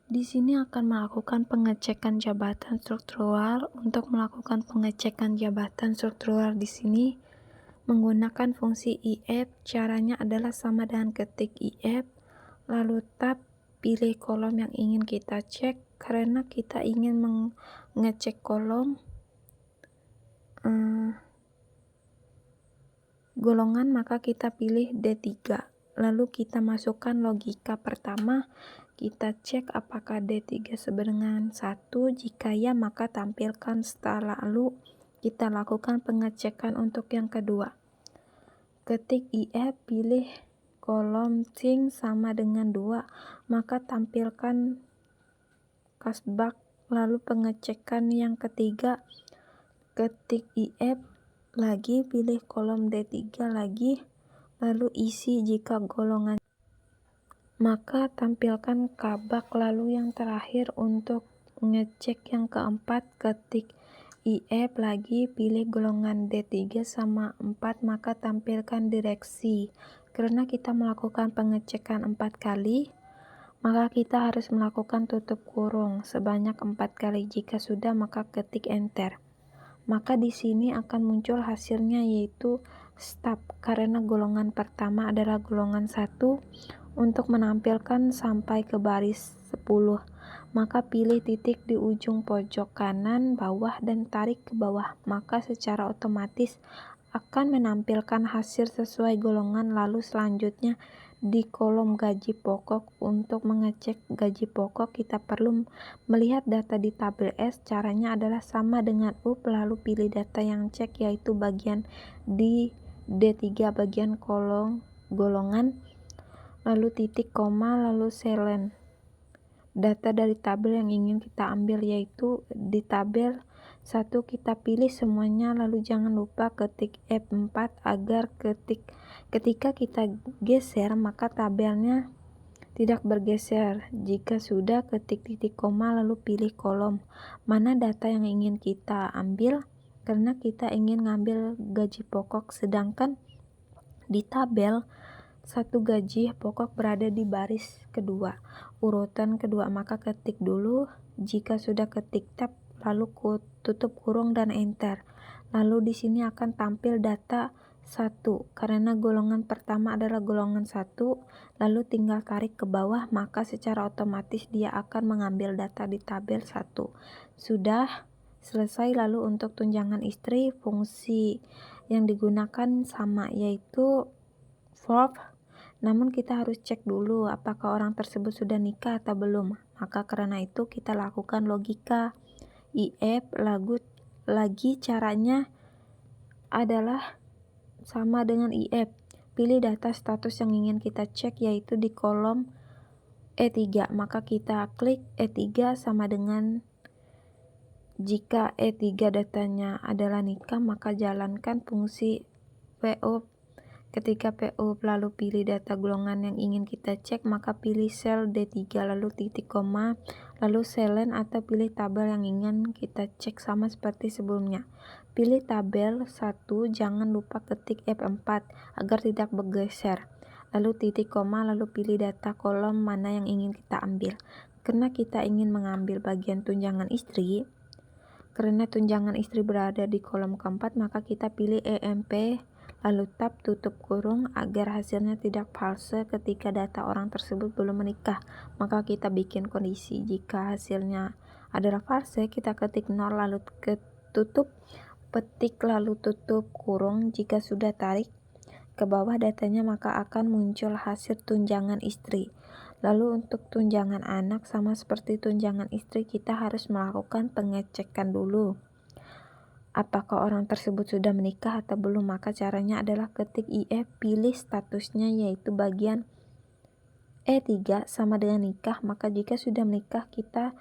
Di sini akan melakukan pengecekan jabatan struktural. Untuk melakukan pengecekan jabatan struktural di sini menggunakan fungsi if. Caranya adalah sama dengan ketik if, lalu tab, pilih kolom yang ingin kita cek. Karena kita ingin mengecek kolom golongan, maka kita pilih D3. Lalu kita masukkan logika pertama. Kita cek apakah D3 sama dengan 1. Jika ya, maka tampilkan setelah. Lalu kita lakukan pengecekan untuk yang kedua. Ketik if, pilih kolom sing sama dengan 2, maka tampilkan casebox. Lalu pengecekan yang ketiga, ketik if lagi, pilih kolom D3 lagi, lalu isi jika golongan, maka tampilkan kabak. Lalu yang terakhir untuk ngecek yang keempat, ketik if lagi, pilih golongan D3 sama 4, maka tampilkan direksi. Karena kita melakukan pengecekan 4 kali, maka kita harus melakukan tutup kurung sebanyak 4 kali. Jika sudah, maka ketik enter. Maka di sini akan muncul hasilnya, yaitu stop, karena golongan pertama adalah golongan 1. Untuk menampilkan sampai ke baris 10, maka pilih titik di ujung pojok kanan bawah dan tarik ke bawah, maka secara otomatis akan menampilkan hasil sesuai golongan. Lalu selanjutnya di kolom gaji pokok, untuk mengecek gaji pokok kita perlu melihat data di tabel S. Caranya adalah sama dengan up, lalu pilih data yang cek, yaitu bagian di D3 bagian kolom golongan, lalu titik koma, lalu selen data dari tabel yang ingin kita ambil, yaitu di tabel 1 kita pilih semuanya. Lalu jangan lupa ketik F4 agar ketika kita geser maka tabelnya tidak bergeser. Jika sudah, ketik titik koma lalu pilih kolom mana data yang ingin kita ambil. Karena kita ingin ngambil gaji pokok, sedangkan di tabel 1 gaji pokok berada di baris kedua, urutan kedua, maka ketik dulu. Jika sudah, ketik tab, lalu tutup kurung dan enter. Lalu di sini akan tampil data 1 karena golongan pertama adalah golongan 1, lalu tinggal tarik ke bawah, maka secara otomatis dia akan mengambil data di tabel 1. Sudah selesai. Lalu untuk tunjangan istri, fungsi yang digunakan sama, yaitu verb. Namun kita harus cek dulu apakah orang tersebut sudah nikah atau belum. Maka karena itu kita lakukan logika if. Lagi caranya adalah sama dengan if. Pilih data status yang ingin kita cek, yaitu di kolom E3. Maka kita klik E3 sama dengan, jika E3 datanya adalah nikah, maka jalankan fungsi PO. Ketika PO lalu pilih data golongan yang ingin kita cek, maka pilih sel D3 lalu titik koma, lalu selen atau pilih tabel yang ingin kita cek sama seperti sebelumnya. Pilih tabel 1, jangan lupa ketik F4 agar tidak bergeser. Lalu titik koma, lalu pilih data kolom mana yang ingin kita ambil. Karena kita ingin mengambil bagian tunjangan istri, karena tunjangan istri berada di kolom keempat, maka kita pilih EMP lalu tab, tutup kurung agar hasilnya tidak false ketika data orang tersebut belum menikah. Maka kita bikin kondisi, jika hasilnya adalah false kita ketik 0 lalu tutup petik lalu tutup kurung. Jika sudah, tarik ke bawah datanya, maka akan muncul hasil tunjangan istri. Lalu untuk tunjangan anak, sama seperti tunjangan istri, kita harus melakukan pengecekan dulu apakah orang tersebut sudah menikah atau belum. Maka caranya adalah ketik if, pilih statusnya, yaitu bagian E3 sama dengan nikah. Maka jika sudah menikah, kita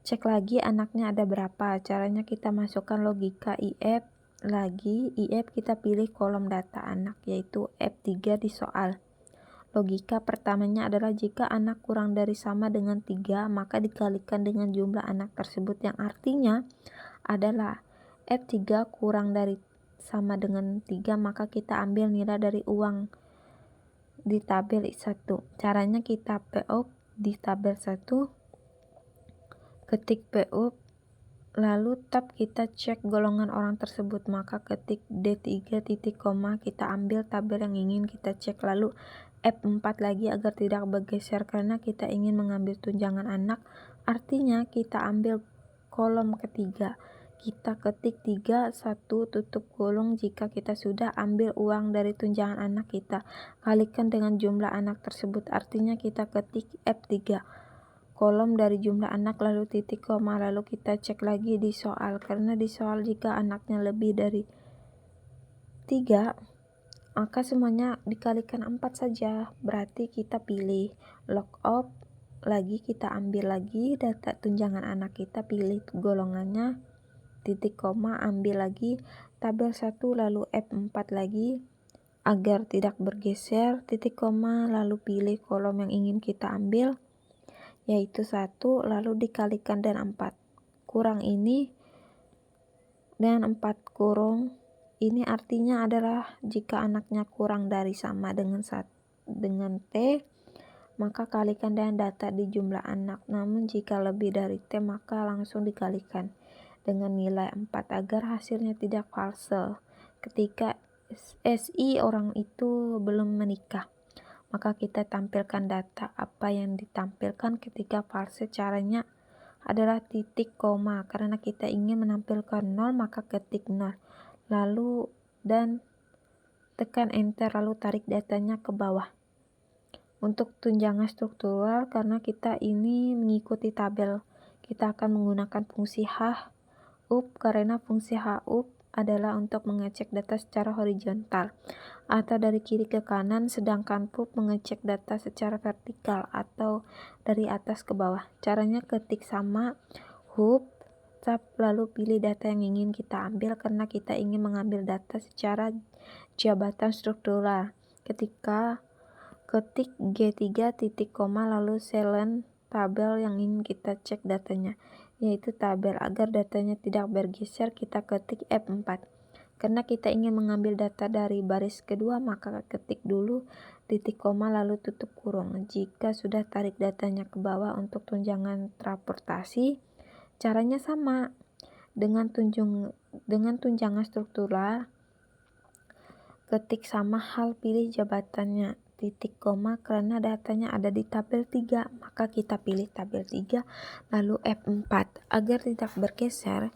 cek lagi anaknya ada berapa. Caranya kita masukkan logika if lagi. If kita pilih kolom data anak, yaitu F3 di soal. Logika pertamanya adalah jika anak kurang dari sama dengan 3, maka dikalikan dengan jumlah anak tersebut, yang artinya adalah F3 kurang dari sama dengan 3, maka kita ambil nilai dari uang di tabel 1. Caranya kita PO di tabel 1, ketik PU, lalu tab kita cek golongan orang tersebut, maka ketik D3 titik koma, kita ambil tabel yang ingin kita cek, lalu F4 lagi agar tidak bergeser karena kita ingin mengambil tunjangan anak, artinya kita ambil kolom ketiga, kita ketik 3, 1, tutup kurung. Jika kita sudah ambil uang dari tunjangan anak, kita kalikan dengan jumlah anak tersebut, artinya kita ketik F3 kolom dari jumlah anak lalu titik koma, lalu kita cek lagi di soal, karena di soal jika anaknya lebih dari 3 maka semuanya dikalikan 4 saja, berarti kita pilih log off lagi, kita ambil lagi data tunjangan anak, kita pilih golongannya, titik koma, ambil lagi tabel 1 lalu F4 lagi agar tidak bergeser, titik koma, lalu pilih kolom yang ingin kita ambil yaitu 1, lalu dikalikan dengan 4, kurang ini dan 4 kurung ini artinya adalah jika anaknya kurang dari sama dengan T, maka kalikan dengan data di jumlah anak, namun jika lebih dari T maka langsung dikalikan dengan nilai 4 agar hasilnya tidak false ketika SI orang itu belum menikah. Maka kita tampilkan data apa yang ditampilkan ketika false, caranya adalah titik koma, karena kita ingin menampilkan 0 maka ketik 0 lalu dan tekan enter lalu tarik datanya ke bawah. Untuk tunjangan struktural, karena kita ini mengikuti tabel, kita akan menggunakan fungsi hup karena fungsi hup adalah untuk mengecek data secara horizontal atau dari kiri ke kanan, sedangkan pup mengecek data secara vertikal atau dari atas ke bawah. Caranya ketik sama hup tab lalu pilih data yang ingin kita ambil, karena kita ingin mengambil data secara jabatan struktural. Ketika ketik G3 titik koma lalu selen tabel yang ingin kita cek datanya, yaitu tabel, agar datanya tidak bergeser kita ketik F4. Karena kita ingin mengambil data dari baris kedua maka ketik dulu titik koma lalu tutup kurung. Jika sudah tarik datanya ke bawah untuk tunjangan transportasi, caranya sama dengan tunjangan struktural, ketik sama hal, pilih jabatannya, titik koma, karena datanya ada di tabel 3 maka kita pilih tabel 3 lalu F4 agar tidak bergeser,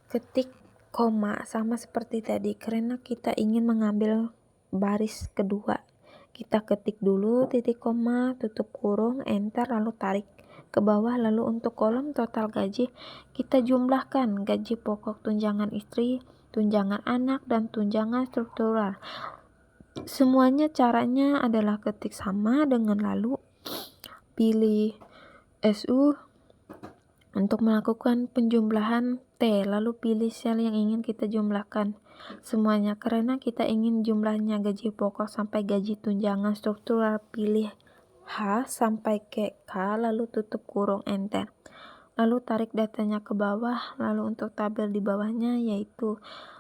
ketik koma sama seperti tadi karena kita ingin mengambil baris kedua, kita ketik dulu titik koma, tutup kurung, enter lalu tarik ke bawah. Lalu untuk kolom total gaji kita jumlahkan gaji pokok, tunjangan istri, tunjangan anak, dan tunjangan struktural. Semuanya caranya adalah ketik sama dengan lalu pilih SU untuk melakukan penjumlahan T, lalu pilih sel yang ingin kita jumlahkan semuanya. Karena kita ingin jumlahnya gaji pokok sampai gaji tunjangan struktural, pilih H sampai ke K lalu tutup kurung, enter lalu tarik datanya ke bawah. Lalu untuk tabel di bawahnya yaitu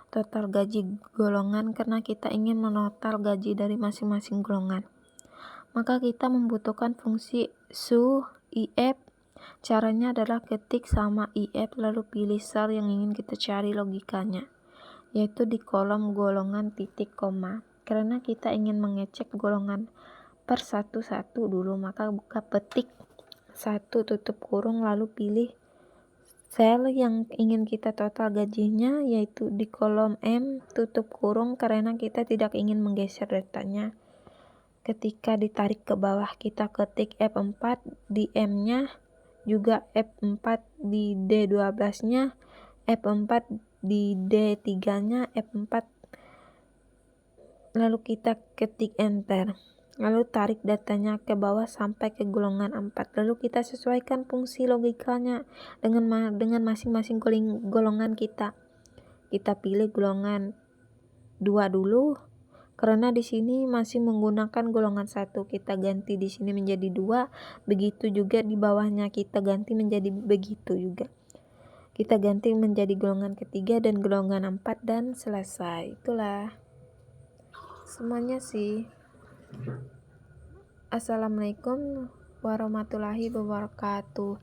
total gaji golongan, karena kita ingin menotal gaji dari masing-masing golongan, maka kita membutuhkan fungsi SU IF. Caranya adalah ketik sama IF lalu pilih sel yang ingin kita cari logikanya, yaitu di kolom golongan titik koma. Karena kita ingin mengecek golongan per satu-satu dulu, maka buka petik 1 tutup kurung lalu pilih sel yang ingin kita total gajinya, yaitu di kolom M tutup kurung, karena kita tidak ingin menggeser datanya. Ketika ditarik ke bawah kita ketik F4 di M nya, juga F4 di D12 nya, F4 di D3 nya, F4 lalu kita ketik enter lalu tarik datanya ke bawah sampai ke golongan 4, lalu kita sesuaikan fungsi logikanya dengan masing-masing golongan kita pilih golongan 2 dulu, karena di sini masih menggunakan golongan 1, kita ganti di sini menjadi 2, begitu juga di bawahnya kita ganti menjadi begitu juga. Kita ganti menjadi golongan ketiga dan golongan 4 dan selesai. Itulah semuanya sih. Assalamualaikum warahmatullahi wabarakatuh.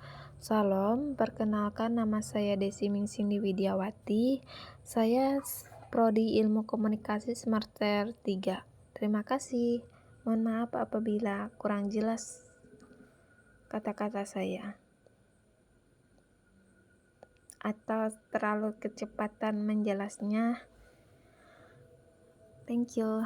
Salam, perkenalkan nama saya Desi Mingsindi Widiawati. Saya Prodi Ilmu Komunikasi Semester 3. Terima kasih. Mohon maaf apabila kurang jelas kata-kata saya atau terlalu kecepatan menjelasnya. Thank you.